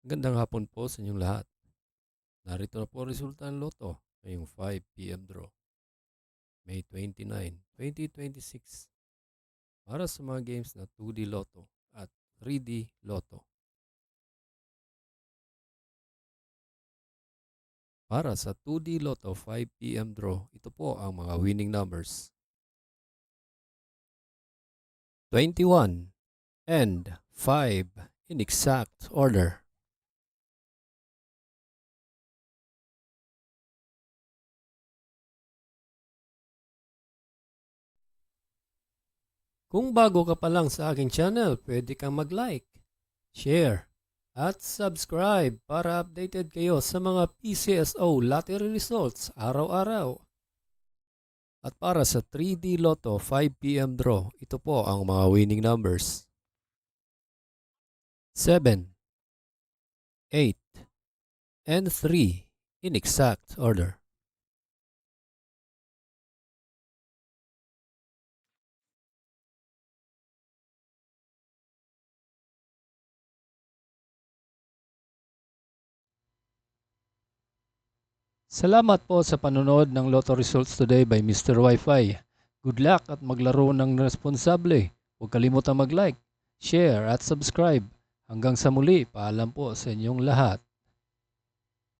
Magandang hapon po sa inyong lahat. Narito na po ang resulta ng Lotto ngayong 5 p.m. draw, May 29, 2026 para sa mga games na 2D Lotto at 3D Lotto. Para sa 2D Lotto 5 p.m. draw, ito po ang mga winning numbers: 21 and 5 in exact order. Kung bago ka pa lang sa aking channel, pwede kang mag-like, share, at subscribe para updated kayo sa mga PCSO lottery results araw-araw. At para sa 3D Lotto 5 p.m. draw, ito po ang mga winning numbers: 7, 8, and 3 in exact order. Salamat po sa panonood ng Lotto Results Today by Mr. Wi-Fi. Good luck at maglaro ng responsable. Huwag kalimutang mag-like, share at subscribe. Hanggang sa muli, paalam po sa inyong lahat.